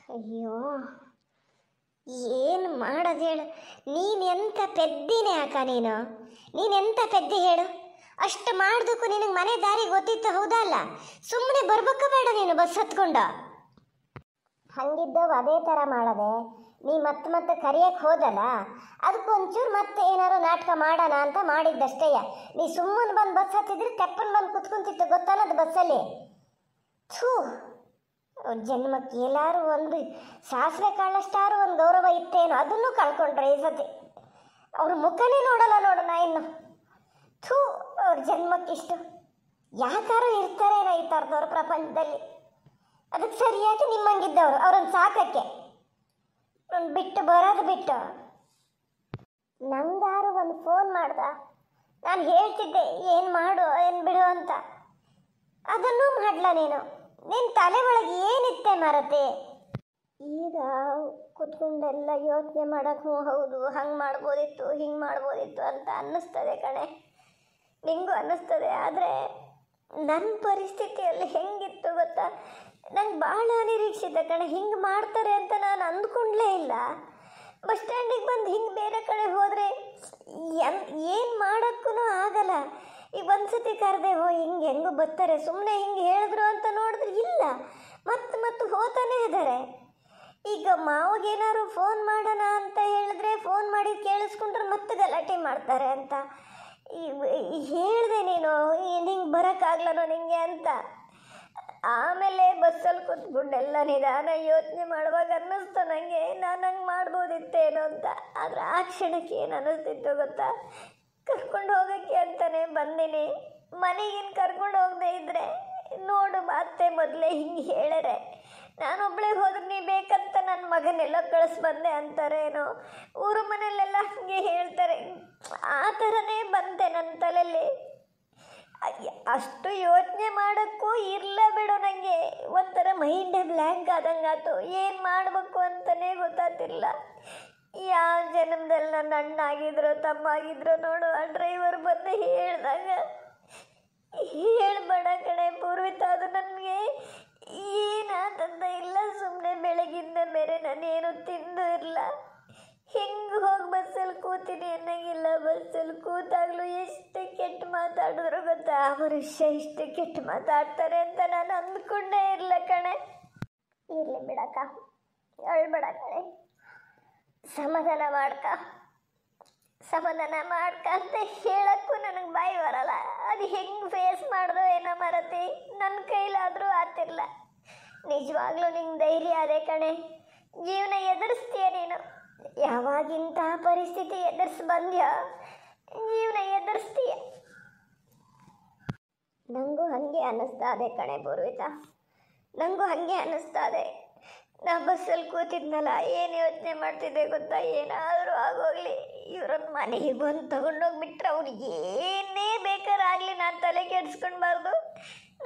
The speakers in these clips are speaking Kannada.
ಅಯ್ಯೋ, ಏನು ಮಾಡೋದು ಹೇಳು. ನೀನೆಂಥ ಪೆದ್ದಿನೇ ಅಕ್ಕ. ನೀನೆಂಥ ಪೆದ್ದಿ ಹೇಳು. ಅಷ್ಟು ಮಾಡ್ದಕ್ಕೂ ನಿನಗೆ ಮನೆ ದಾರಿ ಗೊತ್ತಿತ್ತು ಹೌದಲ್ಲ? ಸುಮ್ಮನೆ ಬರ್ಬೇಕ ಬೇಡ ನೀನು ಬಸ್ ಹತ್ಕೊಂಡು? ಹಂಗಿದ್ದವು ಅದೇ ಥರ ಮಾಡದೆ ನೀ ಮತ್ತೆ ಕರಿಯಕ್ಕೆ ಹೋದಲ್ಲ, ಅದಕ್ಕೊಂಚೂರು ಮತ್ತೆ ಏನಾರು ನಾಟಕ ಮಾಡೋಣ ಅಂತ ಮಾಡಿದ್ದಷ್ಟೇಯ. ನೀ ಸುಮ್ಮನೆ ಬಂದು ಬಸ್ ಹತ್ತಿದ್ರೆ ತೆಪ್ಪನ್ ಬಂದು ಕುತ್ಕೊಂತಿತ್ತು ಗೊತ್ತಲ್ಲದು ಬಸ್ಸಲ್ಲಿ. ಥೂ, ಜನ್ಮಕ್ಕೆ ಎಲ್ಲಾರು ಒಂದು ಸಾಸಿವೆ ಕಾಳಷ್ಟಾರು ಒಂದು ಗೌರವ ಇತ್ತೇನೋ, ಅದನ್ನು ಕಳ್ಕೊಂಡ್ರೆ ಈ ಸತಿ. ಅವ್ರ ಮುಖನೇ ನೋಡಲ್ಲ ನೋಡೋಣ ಇನ್ನು. ಥೂ, ಅವ್ರ ಜನ್ಮಕ್ಕಿಷ್ಟು ಯಾಕಾರು ಇರ್ತಾರೇನೋ ಈ ಥರದವ್ರು ಪ್ರಪಂಚದಲ್ಲಿ. ಅದಕ್ಕೆ ಸರಿಯಾಗಿ ನಿಮ್ಮಂಗಿದ್ದವರು ಅವ್ರನ್ನ ಸಾಕಕ್ಕೆ ಬಿಟ್ಟು ಬರೋದು ಬಿಟ್ಟು. ನಂಗಾರು ಒಂದು ಫೋನ್ ಮಾಡ್ದ, ನಾನು ಹೇಳ್ತಿದ್ದೆ ಏನು ಮಾಡು ಏನು ಬಿಡು ಅಂತ. ಅದನ್ನೂ ಮಾಡಲ ನೀನು. ನಿನ್ನ ತಲೆ ಒಳಗೆ ಏನಿತ್ತೆ ಮಾರತೆ? ಈಗ ಕುತ್ಕೊಂಡೆಲ್ಲ ಯೋಚನೆ ಮಾಡೋಕೆ ಹೌದು ಹಂಗೆ ಮಾಡ್ಬೋದಿತ್ತು ಹಿಂಗೆ ಮಾಡ್ಬೋದಿತ್ತು ಅಂತ ಅನ್ನಿಸ್ತದೆ ಕಣೆ. ನಿಂಗೂ ಅನ್ನಿಸ್ತದೆ. ಆದರೆ ನನ್ನ ಪರಿಸ್ಥಿತಿಯಲ್ಲಿ ಹೆಂಗಿತ್ತು ಗೊತ್ತಾ? ನಂಗೆ ಭಾಳ ನಿರೀಕ್ಷಿತ ಕಣೆ. ಹಿಂಗೆ ಮಾಡ್ತಾರೆ ಅಂತ ನಾನು ಅಂದ್ಕೊಂಡ್ಲೇ ಇಲ್ಲ. ಬಸ್ ಸ್ಟ್ಯಾಂಡಿಗೆ ಬಂದು ಹಿಂಗೆ ಬೇರೆ ಕಡೆ ಹೋದರೆ ಏನು ಮಾಡೋಕ್ಕೂ ಆಗಲ್ಲ. ಈಗ ಒಂದು ಸತಿ ಕರೆದೆ ಹಿಂಗೆ ಹೆಂಗೂ ಬರ್ತಾರೆ ಸುಮ್ಮನೆ ಹಿಂಗೆ ಹೇಳಿದ್ರು ಅಂತ ನೋಡಿದ್ರೆ ಇಲ್ಲ, ಮತ್ತೆ ಹೋಗ್ತಾನೆ ಇದ್ದಾರೆ. ಈಗ ಮಾವಗೇನಾದ್ರು ಫೋನ್ ಮಾಡೋಣ ಅಂತ ಹೇಳಿದ್ರೆ ಫೋನ್ ಮಾಡಿ ಕೇಳಿಸ್ಕೊಂಡ್ರೆ ಮತ್ತೆ ಗಲಾಟೆ ಮಾಡ್ತಾರೆ ಅಂತ ಹೇಳಿದೆ. ನೀನು ಹಿಂಗೆ ಬರೋಕ್ಕಾಗ್ಲನೋ ನಿಂಗೆ ಅಂತ. ಆಮೇಲೆ ಬಸ್ಸಲ್ಲಿ ಕೂತ್ಕೊಂಡೆಲ್ಲ ನಿಧಾನ ಯೋಚನೆ ಮಾಡುವಾಗ ಅನ್ನಿಸ್ತು ನನಗೆ ನಾನು ಹಂಗೆ ಮಾಡ್ಬೋದಿತ್ತೇನೋ ಅಂತ. ಆದರೆ ಆ ಕ್ಷಣಕ್ಕೆ ಏನು ಅನ್ನಿಸ್ತಿತ್ತು ಗೊತ್ತಾ? ಕರ್ಕೊಂಡು ಹೋಗೋಕ್ಕೆ ಅಂತಲೇ ಬಂದೀನಿ. ಮನೆಗೇನು ಕರ್ಕೊಂಡು ಹೋಗದೆ ಇದ್ದರೆ ನೋಡು ಅತ್ತೆ ಮೊದಲೇ ಹಿಂಗೆ ಹೇಳ್ಯಾರೆ, ನಾನೊಬ್ಬಳೇ ಹೋದ್ರೆ ನೀ ಬೇಕಂತ ನನ್ನ ಮಗನೆಲ್ಲ ಕಳಿಸ್ಬಂದೆ ಅಂತಾರೇನೋ. ಊರು ಮನೆಯಲ್ಲೆಲ್ಲ ಹಾಗೆ ಹೇಳ್ತಾರೆ. ಆ ಥರನೇ ಬಂದೆ ನನ್ನ ತಲೆಯಲ್ಲಿ. ಅಷ್ಟು ಯೋಚನೆ ಮಾಡೋಕ್ಕೂ ಇರಲ್ಲ ಬಿಡು. ನನಗೆ ಒಂಥರ ಮೈಂಡೇ ಬ್ಲ್ಯಾಂಕ್ ಆದಂಗೆ ಆಯ್ತು. ಏನು ಮಾಡಬೇಕು ಅಂತಲೇ ಗೊತ್ತಾಗ್ತಿಲ್ಲ. ಯಾವ ಜನ್ಮದಲ್ಲಿ ನನ್ನ ಅಣ್ಣ ಆಗಿದ್ರು ತಮ್ಮ ಆಗಿದ್ರು ನೋಡು, ಆ ಡ್ರೈವರ್ ಬಂದು ಹೇಳಿದಾಗ ಹೇಳ್ಬೇಡ ಕಣೆ ಪೂರ್ವಿತ, ಅದು ನನಗೆ ಏನಾದಂತ ಇಲ್ಲ. ಸುಮ್ಮನೆ ಬೆಳಗಿಂದ ಬೇರೆ ನಾನೇನು ತಿಂದು ಇರಲ್ಲ. ಹೆಂಗೆ ಹೋಗಿ ಬಸ್ಸಲ್ಲಿ ಕೂತೀನಿ ಅನ್ನಂಗಿಲ್ಲ. ಬಸ್ಸಲ್ಲಿ ಕೂತಾಗಲೂ ಎಷ್ಟು ಕೆಟ್ಟ ಮಾತಾಡಿದ್ರು ಗೊತ್ತಾ? ಆ ಮನುಷ್ಯ ಇಷ್ಟು ಕೆಟ್ಟ ಮಾತಾಡ್ತಾರೆ ಅಂತ ನಾನು ಅಂದ್ಕೊಂಡೇ ಇರಲ್ಲ ಕಣೆ. ಇರಲಿ ಬಿಡಕ್ಕ, ಅಳ್ಬೇಡ ಕಣೆ, ಸಮಾಧಾನ ಮಾಡ್ಕ ಅಂತ ಹೇಳಕ್ಕೂ ನನಗೆ ಬಾಯಿ ಬರಲ್ಲ. ಅದು ಹೆಂಗೆ ಫೇಸ್ ಮಾಡ್ದೋ ಏನೋ ಮರತಿ, ನನ್ನ ಕೈಲಾದರೂ ಆತಿರಲ್ಲ. ನಿಜವಾಗ್ಲೂ ನಿಂಗೆ ಧೈರ್ಯ ಅದೇ ಕಣೆ. ಜೀವನ ಎದುರಿಸ್ತೀಯ ನೀನು. ಯಾವಾಗಿಂಥ ಪರಿಸ್ಥಿತಿ ಬಂದ್ಯೋ ಜೀವನ ಎದುರಿಸ್ತೀಯ. ನನಗೂ ಹಾಗೆ ಅನ್ನಿಸ್ತಾ ಇದೆ ಕಣೆ ಪೂರ್ವಿತಾ, ನನಗೂ ಹಾಗೆ ಅನ್ನಿಸ್ತಾ ಇದೆ. ನಾ ಬಸ್ಸಲ್ಲಿ ಕೂತಿದ್ನಲ್ಲ, ಏನು ಯೋಚನೆ ಮಾಡ್ತಿದ್ದೆ ಗೊತ್ತಾ? ಏನಾದರೂ ಆಗೋಗಲಿ, ಇವ್ರನ್ನ ಮನೆಗೆ ಬಂದು ತೊಗೊಂಡೋಗ್ಬಿಟ್ರೆ ಅವ್ರಿಗೆ ಏನೇ ಬೇಕಾರಾಗಲಿ ನಾನು ತಲೆ ಕೆಡಿಸ್ಕೊಳ್ಬಾರ್ದು.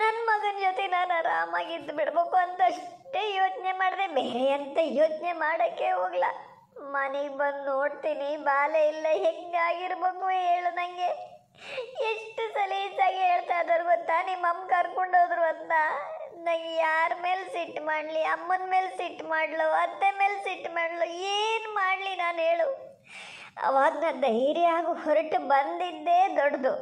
ನನ್ನ ಮಗನ ಜೊತೆ ನಾನು ಆರಾಮಾಗಿದ್ದು ಬಿಡ್ಬೇಕು ಅಂತ ಅಷ್ಟೇ ಯೋಚನೆ ಮಾಡಿದೆ. ಬೇರೆ ಅಂತ ಯೋಚನೆ ಮಾಡೋಕ್ಕೆ ಹೋಗ್ಲ. ಮನೆಗೆ ಬಂದು ನೋಡ್ತೀನಿ, ಬಾಲೆ ಇಲ್ಲ. ಹೆಂಗಾಗಿರ್ಬೇಕು ಹೇಳು ನನಗೆ. ಎಷ್ಟು ಸಲೀಸಾಗಿ ಹೇಳ್ತಾ ಇದ್ದಾರೆ ಗೊತ್ತಾ? ನಿಮ್ಮ ಅಮ್ಮ ಕರ್ಕೊಂಡೋದ್ರು ಅಂತ. ನನಗೆ ಯಾರ ಮೇಲೆ ಸಿಟ್ಟು ಮಾಡಲಿ? ಅಮ್ಮನ ಮೇಲೆ ಸಿಟ್ಟು ಮಾಡಲು, ಅತ್ತೆ ಮೇಲೆ ಸಿಟ್ಟು ಮಾಡಲು, ಏನು ಮಾಡಲಿ ನಾನು ಹೇಳು? ಅವಾಗ ನಾನು ಧೈರ್ಯ ಆಗಿ ಹೊರಟು ಬಂದಿದ್ದೇ ದೊಡ್ಡದು.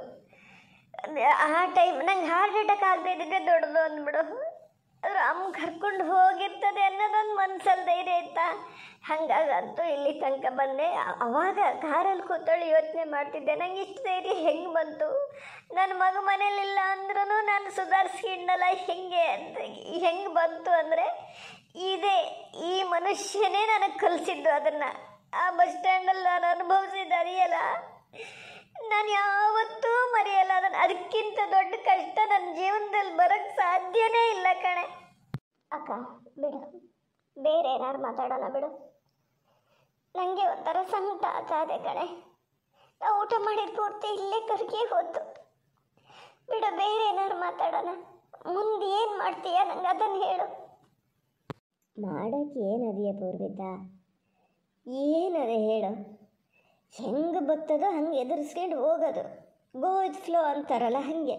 ಆ ಟೈಮ್ ನಂಗೆ ಹಾರ್ಟ್ ಅಟ್ಯಾಕ್ ಆಗದೆ ಇದ್ದಿದ್ದೆ ದೊಡ್ಡದು ಅಂದ್ಬಿಡು. ಆದ್ರೆ ಅಮ್ಮ ಕರ್ಕೊಂಡು ಹೋಗಿರ್ತದೆ ಅನ್ನೋದೊಂದು ಮನ್ಸಲ್ಲಿ ಧೈರ್ಯ ಇತ್ತಾ? ಹಾಗಾಗಂತೂ ಇಲ್ಲಿ ತನಕ ಬಂದೆ. ಅವಾಗ ಕಾರಲ್ಲಿ ಕೂತೊಳ್ಳಿ ಯೋಚನೆ ಮಾಡ್ತಿದ್ದೆ, ನಂಗೆ ಇಷ್ಟು ಧೈರ್ಯ ಹೆಂಗೆ ಬಂತು? ನನ್ನ ಮಗ ಮನೇಲಿಲ್ಲ ಅಂದ್ರೂ ನಾನು ಸುಧಾರಿಸ್ಕೊಂಡಲ್ಲ ಹೆಂಗೆ ಬಂತು ಅಂದರೆ ಈ ಮನುಷ್ಯನೇ ನನಗೆ ಕಲಿಸಿದ್ದು. ಅದನ್ನು ಆ ಬಸ್ ಸ್ಟ್ಯಾಂಡಲ್ಲಿ ನಾನು ಅನುಭವಿಸಿದ ಅರಿಯಲ್ಲ, ನಾನು ಯಾವತ್ತೂ ಮರೆಯಲ್ಲ ಅದನ್ನು. ಅದಕ್ಕಿಂತ ದೊಡ್ಡ ಕಷ್ಟ ನನ್ನ ಜೀವನದಲ್ಲಿ ಬರೋಕ್ಕೆ ಸಾಧ್ಯನೇ ಇಲ್ಲ ಕಣೆ. ಅಕ್ಕ ಬಿಡು, ಬೇರೆ ಏನಾರು ಮಾತಾಡೋಣ ಬಿಡು. ನನಗೆ ಒಂಥರ ಸಂಕಟ ಆಗ್ತಾದೆ ಕಣೆ. ನಾವು ಊಟ ಮಾಡಿದ ಪೂರ್ತಿ ಇಲ್ಲೇ ಕರ್ಗೆ ಹೋಯ್ತು. ಬಿಡು, ಬೇರೆ ಏನಾರು ಮಾತಾಡೋಣ. ಮುಂದೆ ಏನು ಮಾಡ್ತೀಯ ನಂಗೆ ಅದನ್ನು ಹೇಳು. ಮಾಡೋಕ್ಕೆ ಏನದೆಯಾ ಪೂರ್ವಿತಾ? ಏನದೆ ಹೇಳು? ಹೆಂಗೆ ಬರ್ತದೋ ಹಂಗೆ ಎದುರಿಸ್ಕೊಂಡು ಹೋಗೋದು. ಗೋ ವಿತ್ ಫ್ಲೋ ಅಂತಾರಲ್ಲ ಹಾಗೆ.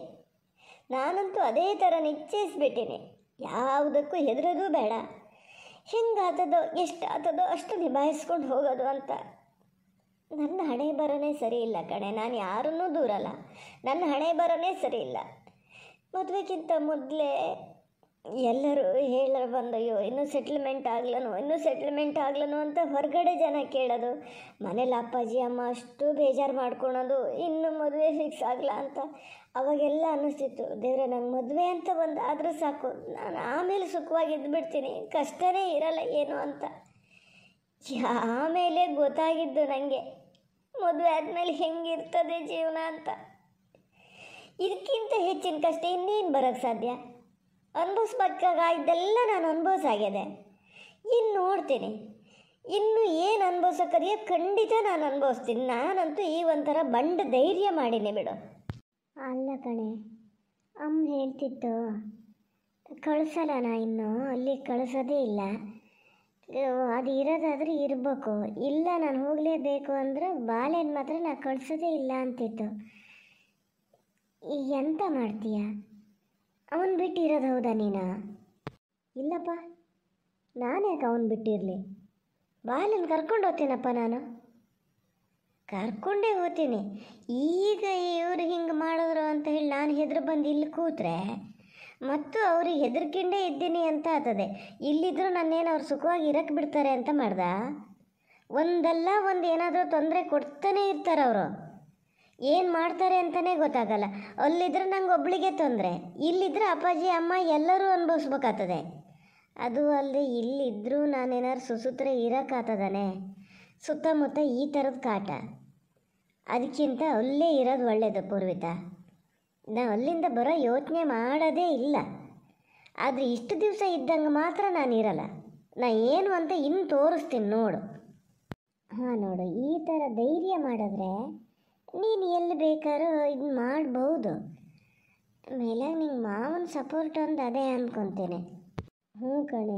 ನಾನಂತೂ ಅದೇ ಥರ ನಿಶ್ಚಯಿಸ್ಬಿಟ್ಟಿನಿ. ಯಾವುದಕ್ಕೂ ಹೆದರೋದು ಬೇಡ. ಹೆಂಗಾತದೋ ಎಷ್ಟಾತದೋ ಅಷ್ಟು ನಿಭಾಯಿಸ್ಕೊಂಡು ಹೋಗೋದು ಅಂತ. ನನ್ನ ಹಣೆ ಬರನೇ ಸರಿ ಇಲ್ಲ ಕಣೆ. ನಾನು ಯಾರನ್ನೂ ದೂರಲ್ಲ, ನನ್ನ ಹಣೆ ಬರನೇ ಸರಿ ಇಲ್ಲ. ಮದುವೆಗಿಂತ ಮೊದಲೇ ಎಲ್ಲರೂ ಹೇಳರು ಬಂದಯ್ಯೋ ಇನ್ನೂ ಸೆಟ್ಲ್ಮೆಂಟ್ ಆಗ್ಲನು ಅಂತ ಹೊರಗಡೆ ಜನ ಕೇಳೋದು. ಮನೇಲಿ ಅಪ್ಪಾಜಿ ಅಮ್ಮ ಅಷ್ಟು ಬೇಜಾರು ಮಾಡ್ಕೊಳೋದು ಇನ್ನೂ ಮದುವೆ ಫಿಕ್ಸ್ ಆಗಲ್ಲ ಅಂತ. ಅವಾಗೆಲ್ಲ ಅನ್ನಿಸ್ತಿತ್ತು, ದೇವ್ರೆ ನಂಗೆ ಮದುವೆ ಅಂತ ಒಂದು ಆದರೂ ಸಾಕು, ನಾನು ಆಮೇಲೆ ಸುಖವಾಗಿ ಇದ್ದುಬಿಡ್ತೀನಿ, ಕಷ್ಟನೇ ಇರಲ್ಲ ಏನು ಅಂತ. ಆಮೇಲೆ ಗೊತ್ತಾಗಿದ್ದು ನನಗೆ ಮದುವೆ ಆದಮೇಲೆ ಹೆಂಗಿರ್ತದೆ ಜೀವನ ಅಂತ. ಇದಕ್ಕಿಂತ ಹೆಚ್ಚಿನ ಕಷ್ಟ ಇನ್ನೇನು ಬರೋಕ್ಕೆ ಸಾಧ್ಯ? ಅನುಭವಿಸ್ಬೇಕಾಗಿದ್ದೆಲ್ಲ ನಾನು ಅನುಭವಿಸಾಗಿದೆ. ಇನ್ನು ನೋಡ್ತೀನಿ, ಇನ್ನು ಏನು ಅನುಭವಿಸೋಕ್ಕದೆಯೋ ಖಂಡಿತ ನಾನು ಅನುಭವಿಸ್ತೀನಿ. ನಾನಂತೂ ಈ ಒಂಥರ ಬಂಡ ಧೈರ್ಯ ಮಾಡೀನಿ ಬಿಡು. ಅಲ್ಲ ಕಣೆ, ಅಮ್ಮ ಹೇಳ್ತಿತ್ತು ಕಳಿಸಲ್ಲ, ನಾ ಇನ್ನು ಅಲ್ಲಿ ಕಳಿಸೋದೇ ಇಲ್ಲ, ಅದು ಇರೋದಾದ್ರೆ ಇರಬೇಕು, ಇಲ್ಲ ನಾನು ಹೋಗಲೇಬೇಕು ಅಂದ್ರೆ ಬಾಳೆನ ಮಾತ್ರ ನಾ ಕಳಿಸೋದೇ ಇಲ್ಲ ಅಂತಿತ್ತು. ಎಂತ ಮಾಡ್ತೀಯ? ಅವನು ಬಿಟ್ಟಿರೋದು ಹೌದಾ ನೀನು? ಇಲ್ಲಪ್ಪ, ನಾನು ಯಾಕೆ ಅವನು ಬಿಟ್ಟಿರಲಿ? ಬಾಲನ್ ಕರ್ಕೊಂಡು ಹೋಗ್ತೀನಪ್ಪ, ನಾನು ಕರ್ಕೊಂಡೇ ಹೋಗ್ತೀನಿ. ಈಗ ಇವರು ಹಿಂಗೆ ಮಾಡಿದ್ರು ಅಂತ ಹೇಳಿ ನಾನು ಹೆದ್ರು ಬಂದು ಇಲ್ಲಿ ಕೂತ್ರೆ ಮತ್ತು ಅವ್ರಿಗೆ ಹೆದರ್ಕೊಂಡೇ ಇದ್ದೀನಿ ಅಂತ ಆಗ್ತದೆ. ಇಲ್ಲಿದ್ದರೂ ನನ್ನೇನು ಅವ್ರು ಸುಖವಾಗಿ ಇರಕ್ಕೆ ಬಿಡ್ತಾರೆ ಅಂತ ಮಾಡ್ದ? ಒಂದಲ್ಲ ಒಂದು ಏನಾದರೂ ತೊಂದರೆ ಕೊಡ್ತಾನೆ ಇರ್ತಾರೆ ಅವರು. ಏನು ಮಾಡ್ತಾರೆ ಅಂತಲೇ ಗೊತ್ತಾಗಲ್ಲ. ಅಲ್ಲಿದ್ರೆ ನಂಗೆ ಒಬ್ಳಿಗೆ ತೊಂದರೆ, ಇಲ್ಲಿದ್ದರೆ ಅಪ್ಪಾಜಿ ಅಮ್ಮ ಎಲ್ಲರೂ ಅನುಭವಿಸ್ಬೇಕಾಗ್ತದೆ. ಅದು ಅಲ್ಲದೆ ಇಲ್ಲಿದ್ದರೂ ನಾನೇನಾದ್ರು ಸುಸೂತ್ರ ಇರೋಕ್ಕಾಗ್ತದಾನೆ? ಸುತ್ತಮುತ್ತ ಈ ಥರದ ಕಾಟ. ಅದಕ್ಕಿಂತ ಅಲ್ಲೇ ಇರೋದು ಒಳ್ಳೆಯದು ಪೂರ್ವಿತಾ. ನಾನು ಅಲ್ಲಿಂದ ಬರೋ ಯೋಚನೆ ಮಾಡೋದೇ ಇಲ್ಲ. ಆದರೆ ಇಷ್ಟು ದಿವಸ ಇದ್ದಂಗೆ ಮಾತ್ರ ನಾನು ಇರಲ್ಲ. ನಾ ಏನು ಅಂತ ಇನ್ನು ತೋರಿಸ್ತೀನಿ ನೋಡು. ಹಾಂ ನೋಡು, ಈ ಥರ ಧೈರ್ಯ ಮಾಡಿದ್ರೆ ನೀನು ಎಲ್ಲಿ ಬೇಕಾದ್ರೂ ಇದು ಮಾಡ್ಬೋದು. ಮೇಲೆ ನಿಂಗೆ ಮಾವನ ಸಪೋರ್ಟ್ ಒಂದು ಅದೇ ಅಂದ್ಕೊತೀನಿ. ಹ್ಞೂ ಕಣೆ,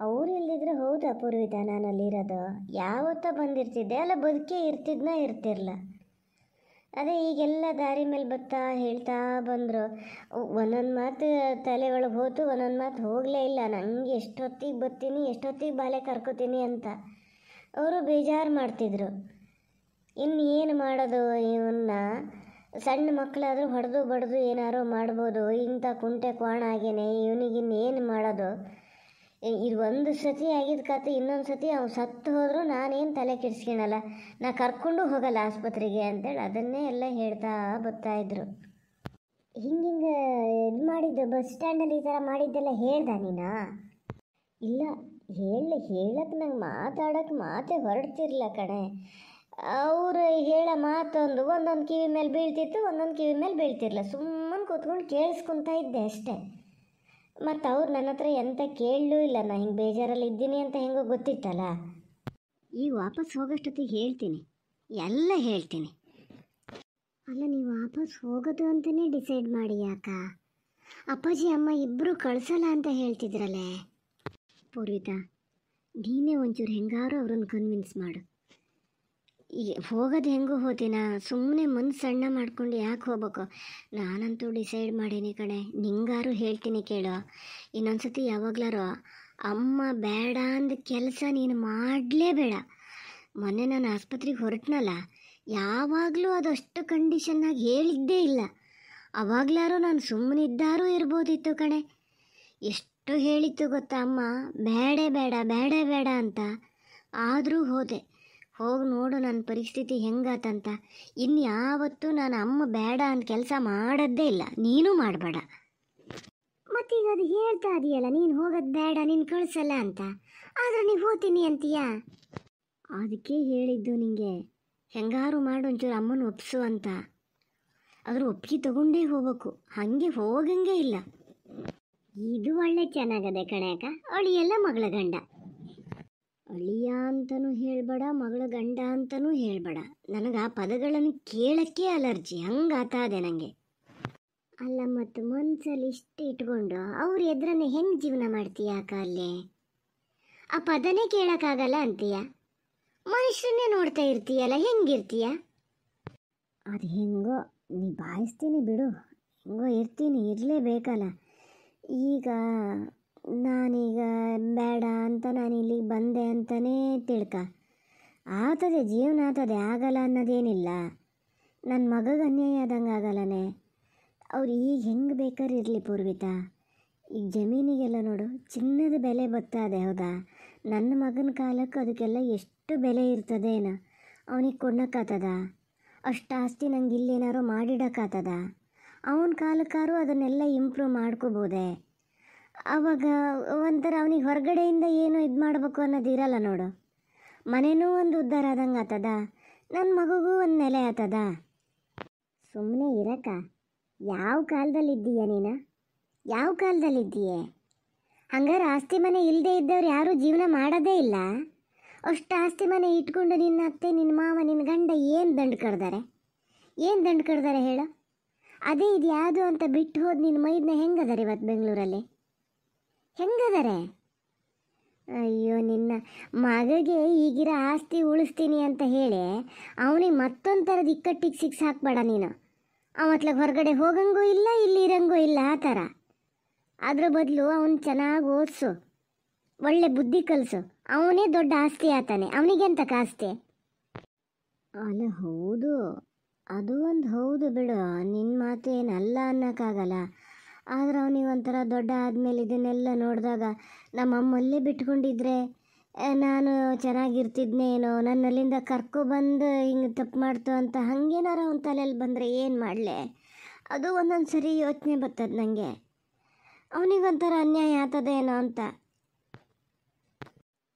ಅವ್ರು ಇಲ್ದಿದ್ರೆ ಹೌದಾ ಪೂರ್ವಿತಾ ನಾನು ಅಲ್ಲಿರೋದು? ಯಾವತ್ತೋ ಬಂದಿರ್ತಿದ್ದೆ ಅಲ್ಲ, ಬದುಕೇ ಇರ್ತಿರಲ್ಲ. ಅದೇ ಈಗೆಲ್ಲ ದಾರಿ ಮೇಲೆ ಬರ್ತಾ ಹೇಳ್ತಾ ಬಂದರು. ಒಂದೊಂದು ಮಾತು ತಲೆ ಒಳಗೆ ಹೋತು, ಒಂದೊಂದು ಮಾತು ಹೋಗಲೇ ಇಲ್ಲ. ನನಗೆ ಎಷ್ಟೊತ್ತಿಗೆ ಬರ್ತೀನಿ, ಎಷ್ಟೊತ್ತಿಗೆ ಬಾಲೆ ಕರ್ಕೋತೀನಿ ಅಂತ ಅವರು ಬೇಜಾರು ಮಾಡ್ತಿದ್ರು. ಇನ್ನು ಏನು ಮಾಡೋದು? ಇವನ್ನ ಸಣ್ಣ ಮಕ್ಕಳಾದರೂ ಹೊಡೆದು ಬಡ್ದು ಏನಾರು ಮಾಡ್ಬೋದು, ಇಂಥ ಕುಂಟೆ ಕ್ವಾಣ ಆಗೇನೆ ಇವನಿಗಿನ್ನೇನು ಮಾಡೋದು? ಇದು ಒಂದು ಸತಿ ಆಗಿದ್ದ ಕತೆ ಇನ್ನೊಂದು ಸತಿ ಅವ್ನು ಸತ್ತು ಹೋದರೂ ನಾನೇನು ತಲೆ ಕೆಡಿಸ್ಕೊಳಲ್ಲ, ನಾ ಕರ್ಕೊಂಡು ಹೋಗಲ್ಲ ಆಸ್ಪತ್ರೆಗೆ ಅಂತೇಳಿ ಅದನ್ನೇ ಎಲ್ಲ ಹೇಳ್ತಾ ಬರ್ತಾಯಿದ್ರು. ಹಿಂಗೆ ಇದು ಮಾಡಿದ್ದು ಬಸ್ ಸ್ಟ್ಯಾಂಡಲ್ಲಿ ಈ ಥರ ಮಾಡಿದ್ದೆಲ್ಲ ಹೇಳ್ದ ನೀನಾ? ಇಲ್ಲ, ಹೇಳಕ್ಕೆ ನಂಗೆ ಮಾತಾಡೋಕ್ಕೆ ಮಾತೇ ಹೊರಡ್ತಿರ್ಲಿಲ್ಲ ಕಣೆ. ಅವರು ಹೇಳೋ ಮಾತೊಂದು ಒಂದೊಂದು ಕಿವಿ ಮೇಲೆ ಬೀಳ್ತಿತ್ತು, ಒಂದೊಂದು ಕಿವಿ ಮೇಲೆ ಬೀಳ್ತಿರ್ಲಿಲ್ಲ. ಸುಮ್ಮನೆ ಕೂತ್ಕೊಂಡು ಕೇಳಿಸ್ಕೊತಾ ಇದ್ದೆ ಅಷ್ಟೇ. ಮತ್ತು ಅವ್ರು ನನ್ನ ಹತ್ರ ಎಂತ ಕೇಳಲೂ ಇಲ್ಲ. ನಾ ಹಿಂಗೆ ಬೇಜಾರಲ್ಲಿ ಇದ್ದೀನಿ ಅಂತ ಹೆಂಗೋ ಗೊತ್ತಿತ್ತಲ್ಲ. ಈಗ ವಾಪಸ್ ಹೋಗೋಷ್ಟೊತ್ತಿಗೆ ಹೇಳ್ತೀನಿ, ಎಲ್ಲ ಹೇಳ್ತೀನಿ. ಅಲ್ಲ, ನೀವು ವಾಪಸ್ ಹೋಗೋದು ಅಂತಲೇ ಡಿಸೈಡ್ ಮಾಡಿ ಯಾಕ? ಅಪ್ಪಾಜಿ ಅಮ್ಮ ಇಬ್ಬರು ಕಳಿಸಲ್ಲ ಅಂತ ಹೇಳ್ತಿದ್ರಲ್ಲೇ. ಪೂರ್ವಿತಾ, ನೀನೇ ಒಂಚೂರು ಹೆಂಗಾರು ಅವ್ರನ್ನ ಕನ್ವಿನ್ಸ್ ಮಾಡು. ಹೋಗೋದು ಹೆಂಗೂ ಹೋತೀನ, ಸುಮ್ಮನೆ ಮನ್ಸು ಸಣ್ಣ ಮಾಡ್ಕೊಂಡು ಯಾಕೆ ಹೋಗ್ಬೇಕು? ನಾನಂತೂ ಡಿಸೈಡ್ ಮಾಡೀನಿ ಕಣೆ. ನಿಂಗಾರು ಹೇಳ್ತೀನಿ ಕೇಳೋ. ಇನ್ನೊಂದು ಸತಿ ಯಾವಾಗ್ಲಾರು ಅಮ್ಮ ಬೇಡ ಅಂದ ಕೆಲಸ ನೀನು ಮಾಡಲೇಬೇಡ. ಮೊನ್ನೆ ನಾನು ಆಸ್ಪತ್ರೆಗೆ ಹೊರಟ್ನಲ್ಲ, ಯಾವಾಗಲೂ ಅದಷ್ಟು ಕಂಡೀಷನ್ನಾಗಿ ಹೇಳಿದ್ದೇ ಇಲ್ಲ. ಅವಾಗ್ಲಾರು ನಾನು ಸುಮ್ಮನಿದ್ದಾರೂ ಇರ್ಬೋದಿತ್ತು ಕಣೆ. ಎಷ್ಟು ಹೇಳಿತ್ತು ಗೊತ್ತಾ ಅಮ್ಮ, ಬೇಡೇ ಬೇಡ ಅಂತ. ಆದರೂ ಹೋದೆ. ಹೋಗಿ ನೋಡು ನನ್ನ ಪರಿಸ್ಥಿತಿ ಹೆಂಗಾತಂತ. ಇನ್ಯಾವತ್ತೂ ನಾನು ಅಮ್ಮ ಬೇಡ ಅಂತ ಕೆಲಸ ಮಾಡೋದೇ ಇಲ್ಲ, ನೀನು ಮಾಡಬೇಡ. ಮತ್ತೀಗ ಅದು ಹೇಳ್ತಾ ಇದೆಯಲ್ಲ, ನೀನು ಹೋಗೋದು ಬೇಡ, ನೀನು ಕಳಿಸಲ್ಲ ಅಂತ. ಆದರೆ ನೀವು ಹೋಗ್ತೀನಿ ಅಂತೀಯಾ? ಅದಕ್ಕೆ ಹೇಳಿದ್ದು ನಿಂಗೆ, ಹೆಂಗಾರು ಮಾಡಿ ಒಂಚೂರು ಅಮ್ಮನ ಒಪ್ಸು ಅಂತ. ಅದ್ರ ಒಪ್ಪಿಗೆ ತಗೊಂಡೇ ಹೋಗ್ಬೇಕು, ಹಾಗೆ ಹೋಗಂಗೆ ಇಲ್ಲ. ಇದು ಒಳ್ಳೆ ಚೆನ್ನಾಗದೆ ಕಣೆಯಕ್ಕ. ಅಳಿಯಲ್ಲ ಮಗಳ ಗಂಡ, ಅಳಿಯ ಅಂತನೂ ಹೇಳ್ಬೇಡ, ಮಗಳ ಗಂಡ ಅಂತನೂ ಹೇಳ್ಬೇಡ. ನನಗೆ ಆ ಪದಗಳನ್ನು ಕೇಳೋಕ್ಕೆ ಅಲರ್ಜಿ, ಹಂಗಾತಾದೆ ನನಗೆ. ಅಲ್ಲ, ಮತ್ತು ಮನಸ್ಸಲ್ಲಿ ಇಷ್ಟು ಇಟ್ಕೊಂಡು ಅವ್ರ ಎದುರನ್ನೇ ಹೆಂಗೆ ಜೀವನ ಮಾಡ್ತೀಯ ಅಕ್ಕ? ಅಲ್ಲೇ ಆ ಪದನೇ ಕೇಳೋಕ್ಕಾಗಲ್ಲ ಅಂತೀಯ. ಮನುಷ್ಯನ್ನೇ ನೋಡ್ತಾ ಇರ್ತೀಯಲ್ಲ, ಹೆಂಗಿರ್ತೀಯ? ಅದು ಹೆಂಗೋ ನಿಭಾಯಿಸ್ತೀನಿ ಬಿಡು, ಹೆಂಗೋ ಇರ್ತೀನಿ, ಇರಲೇಬೇಕಲ್ಲ. ಈಗ ನಾನೀಗ ಬೇಡ ಅಂತ ನಾನು ಇಲ್ಲಿಗೆ ಬಂದೆ ಅಂತಲೇ ತಿಳ್ಕ. ಆಗ್ತದೆ, ಜೀವನ ಆಗ್ತದೆ, ಆಗಲ್ಲ ಅನ್ನೋದೇನಿಲ್ಲ. ನನ್ನ ಮಗಗೆ ಅನ್ಯಾಯ ಆದಂಗೆ ಆಗಲ್ಲನೆ. ಅವ್ರು ಈಗ ಹೆಂಗೆ ಬೇಕಾದ್ರೆ ಇರಲಿ ಪೂರ್ವಿತಾ. ಈಗ ಜಮೀನಿಗೆಲ್ಲ ನೋಡು, ಚಿನ್ನದ ಬೆಲೆ ಬರ್ತದೆ, ಹೌದಾ? ನನ್ನ ಮಗನ ಕಾಲಕ್ಕೆ ಅದಕ್ಕೆಲ್ಲ ಎಷ್ಟು ಬೆಲೆ ಇರ್ತದೇನ? ಅವನಿಗೆ ಕೊಡೋಕ್ಕಾಗ್ತದ? ಅಷ್ಟು ಆಸ್ತಿ ನಂಗೆ ಇಲ್ಲೇನಾರು ಮಾಡಿಡೋಕ್ಕಾಗ್ತದ? ಅವನ ಕಾಲಕ್ಕಾರು ಅದನ್ನೆಲ್ಲ ಇಂಪ್ರೂವ್ ಮಾಡ್ಕೋಬೋದೆ. ಆವಾಗ ಒಂಥರ ಅವನಿಗೆ ಹೊರಗಡೆಯಿಂದ ಏನೋ ಇದು ಮಾಡಬೇಕು ಅನ್ನೋದಿರಲ್ಲ ನೋಡು. ಮನೆಯೂ ಒಂದು ಉದ್ಧಾರ ಆದಂಗೆ ಆಗ್ತದ, ನನ್ನ ಮಗುಗೂ ಒಂದು ನೆಲೆ ಆಗ್ತದ. ಸುಮ್ಮನೆ ಇರಕ್ಕ. ಯಾವ ಕಾಲದಲ್ಲಿದ್ದೀಯ ನೀನು? ಯಾವ ಕಾಲದಲ್ಲಿದ್ದೀಯೆ? ಹಂಗಾರೆ ಆಸ್ತಿ ಮನೆ ಇಲ್ಲದೆ ಇದ್ದವ್ರು ಯಾರೂ ಜೀವನ ಮಾಡೋದೇ ಇಲ್ಲ. ಅಷ್ಟು ಆಸ್ತಿ ಮನೆ ಇಟ್ಕೊಂಡು ನಿನ್ನ ಅತ್ತೆ, ನಿನ್ನ ಮಾವ, ನಿನ್ನ ಗಂಡ ಏನು ದಂಡು ಕಡ್ದಾರೆ? ಏನು ದಂಡು ಕಡ್ದಾರೆ ಹೇಳು? ಅದೇ ಇದು ಯಾವುದು ಅಂತ ಬಿಟ್ಟು ಹೋದ ನಿನ್ನ ಮೈದನ್ನ ಹೆಂಗದಾರೆ ಇವತ್ತು ಬೆಂಗಳೂರಲ್ಲಿ? ಹೆಂಗದಾರೆ? ಅಯ್ಯೋ, ನಿನ್ನ ಮಗಗೆ ಈಗಿರೋ ಆಸ್ತಿ ಉಳಿಸ್ತೀನಿ ಅಂತ ಹೇಳಿ ಅವನಿಗೆ ಮತ್ತೊಂದು ಥರದ ಇಕ್ಕಟ್ಟಿಗೆ ಸಿಕ್ಸ್ ಹಾಕ್ಬೇಡ ನೀನು. ಅವತ್ಲಾಗ ಹೊರಗಡೆ ಹೋಗಂಗೂ ಇಲ್ಲ, ಇಲ್ಲಿ ಇರಂಗೂ ಇಲ್ಲ, ಆ ಥರ. ಅದ್ರ ಬದಲು ಅವನು ಚೆನ್ನಾಗಿ ಓದಿಸು, ಒಳ್ಳೆ ಬುದ್ಧಿ ಕಲಿಸು. ಅವನೇ ದೊಡ್ಡ ಆಸ್ತಿ ಆತಾನೆ. ಅವನಿಗೆಂತಕ್ಕ ಆಸ್ತಿ? ಅಲ್ಲ, ಹೌದು, ಅದು ಒಂದು ಹೌದು ಬಿಡು. ನಿನ್ನ ಮಾತು ಏನಲ್ಲ ಅನ್ನೋಕ್ಕಾಗಲ್ಲ. ಆದ್ರೆ ಅವನಿಗೆ ಒಂಥರ ದೊಡ್ಡ ಆದಮೇಲೆ ಇದನ್ನೆಲ್ಲ ನೋಡಿದಾಗ ನಮ್ಮಮ್ಮಲ್ಲೇ ಬಿಟ್ಕೊಂಡಿದ್ರೆ ನಾನು ಚೆನ್ನಾಗಿರ್ತಿದ್ನೇನೋ, ನನ್ನಲ್ಲಿಂದ ಕರ್ಕೊಬಂದು ಹಿಂಗೆ ತಪ್ಪು ಮಾಡ್ತು ಅಂತ ಹಾಗೇನಾರ ಅವನ ತಲೆಯಲ್ಲಿ ಬಂದರೆ ಏನು ಮಾಡಲೆ? ಅದು ಒಂದೊಂದು ಸರಿ ಯೋಚನೆ ಬರ್ತದೆ ನನಗೆ. ಅವನಿಗೊಂಥರ ಅನ್ಯಾಯ ಆಗ್ತದೇನೋ ಅಂತ.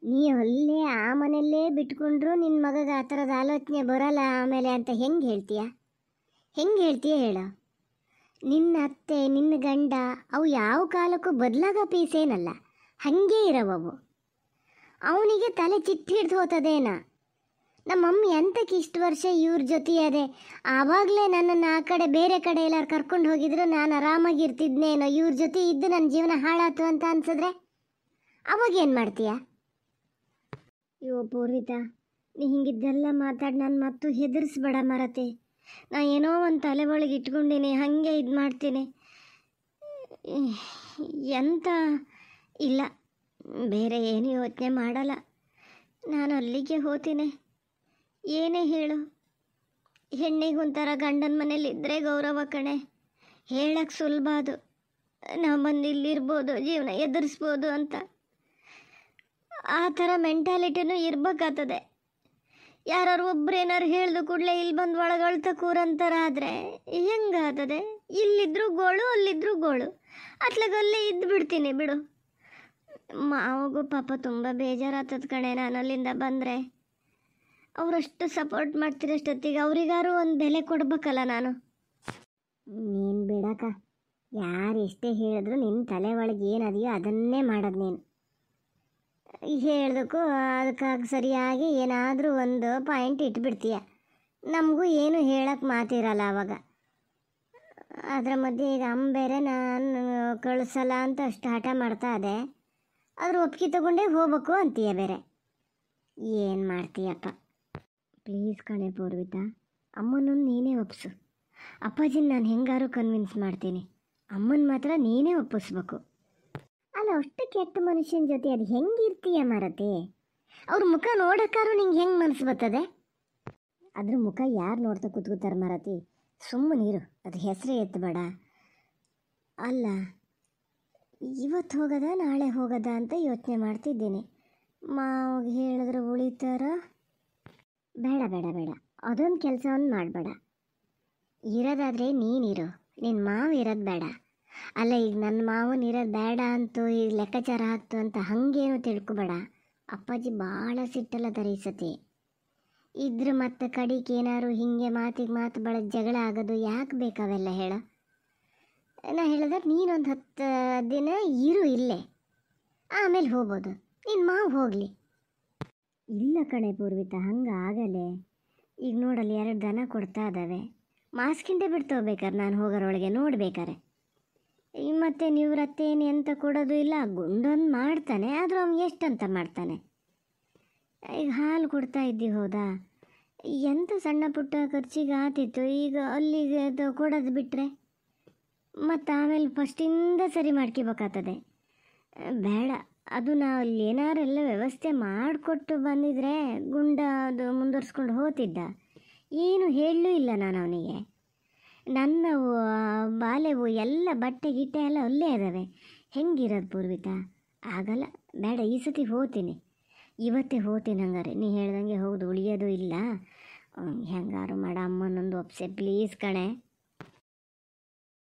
ನೀ ಅಲ್ಲೇ ಆ ಮನೆಯಲ್ಲೇ ಬಿಟ್ಕೊಂಡ್ರು ನಿನ್ನ ಮಗಗೆ ಆ ಥರದ ಆಲೋಚನೆ ಬರೋಲ್ಲ ಆಮೇಲೆ ಅಂತ ಹೆಂಗೆ ಹೇಳ್ತೀಯ? ಹೆಂಗೆ ಹೇಳ್ತೀಯ ಹೇಳು? ನಿನ್ನ ಅತ್ತೆ, ನಿನ್ನ ಗಂಡ ಅವು ಯಾವ ಕಾಲಕ್ಕೂ ಬದಲಾಗೋ ಪೀಸೇನಲ್ಲ, ಹಾಗೇ ಇರವವು. ಅವನಿಗೆ ತಲೆ ಚಿಟ್ಟು ಹಿಡ್ದು ಹೋಗ್ತದೇನ? ನಮ್ಮ ಮಮ್ಮಿ ಎಂತಕ್ಕೆ ಇಷ್ಟು ವರ್ಷ ಇವ್ರ ಜೊತೆ ಅದೇ, ಆವಾಗಲೇ ನನ್ನನ್ನು ಆ ಕಡೆ ಬೇರೆ ಕಡೆ ಎಲ್ಲಾರು ಕರ್ಕೊಂಡು ಹೋಗಿದ್ರು ನಾನು ಆರಾಮಾಗಿರ್ತಿದ್ನೇನೋ, ಇವ್ರ ಜೊತೆ ಇದ್ದು ನನ್ನ ಜೀವನ ಹಾಳಾಯ್ತು ಅಂತ ಅನ್ಸಿದ್ರೆ ಅವಾಗ ಏನು ಮಾಡ್ತೀಯ? ಅಯ್ಯೋ ಪೂರ್ವಿತಾ, ನೀ ಹಿಂಗಿದ್ದೆಲ್ಲ ಮಾತಾಡಿ ನಾನು ಮತ್ತು ಹೆದರಿಸ್ಬೇಡ ಮರತೆ. ನಾ ಏನೋ ಒಂದು ತಲೆ ಒಳಗೆ ಇಟ್ಕೊಂಡೀನಿ, ಹಾಗೆ ಇದು ಮಾಡ್ತೀನಿ ಎಂತ ಇಲ್ಲ, ಬೇರೆ ಏನು ಯೋಚನೆ ಮಾಡಲ್ಲ. ನಾನು ಅಲ್ಲಿಗೆ ಹೋಗ್ತೀನಿ. ಏನೇ ಹೇಳು, ಹೆಣ್ಣಿಗೊಂಥರ ಗಂಡನ ಮನೇಲಿದ್ದರೆ ಗೌರವ ಕಣೆ. ಹೇಳಕ್ಕೆ ಸುಲಭ ಅದು, ನಾವು ಬಂದು ಇಲ್ಲಿರ್ಬೋದು, ಜೀವನ ಎದುರಿಸ್ಬೋದು ಅಂತ. ಆ ಥರ ಮೆಂಟಾಲಿಟಿನೂ ಇರ್ಬೇಕಾಗ್ತದೆ. ಯಾರು ಒಬ್ರು ಏನಾರು ಹೇಳ್ದು ಕೂಡಲೇ ಇಲ್ಲಿ ಬಂದು ಒಳಗಳ್ತ ಕೂರಂತರ ಆದರೆ ಹೆಂಗಾಗ್ತದೆ? ಇಲ್ಲಿದ್ದರೂ ಗೋಳು, ಅಲ್ಲಿದ್ದರೂ ಗೋಳು. ಅತ್ಲಾಗಲ್ಲೇ ಇದ್ದು ಬಿಡ್ತೀನಿ ಬಿಡು. ಮಾವಗೂ ಪಾಪ ತುಂಬ ಬೇಜಾರಾಗ್ತದೆ ಕಣೆ. ನಾನು ಅಲ್ಲಿಂದ ಬಂದರೆ ಅವರಷ್ಟು ಸಪೋರ್ಟ್ ಮಾಡ್ತಿರೋಷ್ಟೊತ್ತಿಗೆ ಅವರಿಗಾರು ಒಂದು ಬೆಲೆ ಕೊಡ್ಬೇಕಲ್ಲ ನಾನು. ನೀನು ಬಿಡಕ್ಕ, ಯಾರು ಎಷ್ಟೇ ಹೇಳಿದ್ರು ನಿನ್ನ ತಲೆ ಒಳಗೆ ಏನದೆಯೋ ಅದನ್ನೇ ಮಾಡೋದು ನೀನು. ಹೇಳ್ದಕ್ಕೂ ಅದಕ್ಕಾಗಿ ಸರಿಯಾಗಿ ಏನಾದರೂ ಒಂದು ಪಾಯಿಂಟ್ ಇಟ್ಬಿಡ್ತೀಯ. ನಮಗೂ ಏನು ಹೇಳಕ್ಕೆ ಮಾತಿರಲ್ಲ ಆವಾಗ. ಅದರ ಮಧ್ಯೆ ಈಗ ಅಮ್ಮ ಬೇರೆ ನಾನು ಕಳಿಸಲ್ಲ ಅಂತ ಅಷ್ಟು ಹಠ ಮಾಡ್ತಾ ಇದೆ. ಅದ್ರ ಒಪ್ಪಿಗೆ ತಗೊಂಡೇ ಹೋಗ್ಬೇಕು ಅಂತೀಯ ಬೇರೆ. ಏನು ಮಾಡ್ತೀಯಪ್ಪ? ಪ್ಲೀಸ್ ಕಣೆ ಪೂರ್ವಿತಾ, ಅಮ್ಮನನ್ನು ನೀನೇ ಒಪ್ಪಿಸು. ಅಪ್ಪಾಜಿನ ನಾನು ಹೆಂಗಾರು ಕನ್ವಿನ್ಸ್ ಮಾಡ್ತೀನಿ. ಅಮ್ಮನ ಮಾತ್ರ ನೀನೇ ಒಪ್ಪಿಸ್ಬೇಕು. ಅಲ್ಲ, ಅಷ್ಟು ಕೆಟ್ಟ ಮನುಷ್ಯನ ಜೊತೆ ಅದು ಹೆಂಗಿರ್ತೀಯ ಮಾರತಿ? ಅವ್ರ ಮುಖ ನೋಡೋಕ್ಕಾರು ನಿಂಗೆ ಹೆಂಗೆ ಮನಸ್ಸು ಬರ್ತದೆ? ಅದ್ರ ಮುಖ ಯಾರು ನೋಡ್ತಾ ಕೂತ್ಕೋತಾರೆ ಮಾರತಿ? ಸುಮ್ಮನಿರು, ಅದು ಹೆಸರೇ ಎತ್ತಬೇಡ. ಅಲ್ಲ, ಇವತ್ತು ಹೋಗೋದ ನಾಳೆ ಹೋಗೋದ ಅಂತ ಯೋಚನೆ ಮಾಡ್ತಿದ್ದೀನಿ. ಮಾವಿಗೆ ಹೇಳಿದ್ರೆ ಉಳಿತಾರ? ಬೇಡ ಬೇಡ ಬೇಡ, ಅದೊಂದು ಕೆಲಸವನ್ನು ಮಾಡಬೇಡ. ಇರೋದಾದರೆ ನೀನಿರು, ನಿನ್ನ ಮಾವು ಇರೋದು ಬೇಡ. ಅಲ್ಲ, ಈಗ ನನ್ನ ಮಾವನ ಇರೋದು ಬೇಡ ಅಂತೂ ಈಗ ಲೆಕ್ಕಾಚಾರ ಹಾಕ್ತು ಅಂತ ಹಾಗೇನು ತಿಳ್ಕೊಬೇಡ. ಅಪ್ಪಾಜಿ ಭಾಳ ಸಿಟ್ಟಲ್ಲ ತರಿಸತಿ ಇದ್ರೆ ಮತ್ತೆ ಕಡಿಗೆ ಏನಾರು ಹೀಗೆ ಮಾತಿಗೆ ಮಾತು ಬಳಗ ಜಗಳ ಆಗೋದು ಯಾಕೆ ಬೇಕಾವೆಲ್ಲ ಹೇಳ? ನಾ ಹೇಳಿದ್ರೆ ನೀನೊಂದು 10 ದಿನ ಇರು ಇಲ್ಲೇ, ಆಮೇಲೆ ಹೋಗ್ಬೋದು. ನಿನ್ನ ಮಾವು ಹೋಗಲಿ. ಇಲ್ಲ ಕಣೆ ಪೂರ್ವಿತಾ, ಹಂಗೆ ಆಗಲ್ಲೇ. ಈಗ ನೋಡಲ್ಲಿ 2 ದನ ಕೊಡ್ತಾ ಇದ್ದಾವೆ. ಮಾಸ್ಕಿಂಡೆ ಬಿಡ್ತು ಹೋಗ್ಬೇಕಾರೆ ನಾನು ಹೋಗೋರೊಳಗೆ ನೋಡ್ಬೇಕಾರೆ. ಮತ್ತು ನಿವ್ರತ್ತೇನು ಎಂತ ಕೊಡೋದು ಇಲ್ಲ. ಗುಂಡೊಂದು ಮಾಡ್ತಾನೆ, ಆದರೂ ಅವ್ನು ಎಷ್ಟಂತ ಮಾಡ್ತಾನೆ. ಈಗ ಹಾಲು ಕೊಡ್ತಾ ಇದ್ದೀವಿ, ಹೌದಾ? ಎಂಥ ಸಣ್ಣ ಪುಟ್ಟ ಖರ್ಚಿಗೆ ಆತಿತ್ತು. ಈಗ ಅಲ್ಲಿಗೆ ಕೊಡೋದು ಬಿಟ್ಟರೆ ಮತ್ತು ಆಮೇಲೆ ಫಸ್ಟಿಂದ ಸರಿ ಮಾಡ್ಕೋಬೇಕಾಗ್ತದೆ. ಬೇಡ, ಅದು ನಾವು ಅಲ್ಲಿ ಏನಾರೆಲ್ಲ ವ್ಯವಸ್ಥೆ ಮಾಡಿಕೊಟ್ಟು ಬಂದಿದ್ರೆ ಗುಂಡ ಅದು ಮುಂದುವರ್ಸ್ಕೊಂಡು ಹೋಗ್ತಿದ್ದ. ಏನು ಹೇಳಲೂ ಇಲ್ಲ ನಾನು ಅವನಿಗೆ. ನನ್ನ ಬಾಲೆವು ಎಲ್ಲ ಬಟ್ಟೆ ಗಿಟ್ಟೆ ಎಲ್ಲ ಅಲ್ಲೇ ಇದ್ದಾವೆ. ಹೆಂಗಿರೋದು ಪೂರ್ವಿತಾ? ಆಗಲ್ಲ, ಬೇಡ, ಈ ಸತಿ ಹೋಗ್ತೀನಿ, ಇವತ್ತೇ ಹೋಗ್ತೀನಿ. ಹಂಗಾರೆ ನೀ ಹೇಳ್ದಂಗೆ ಹೌದು, ಉಳಿಯೋದು ಇಲ್ಲ. ಹೆಂಗಾರು ಮಾಡ, ಅಮ್ಮನೊಂದು ಒಪ್ಸೆ ಪ್ಲೀಸ್ ಕಣೆ.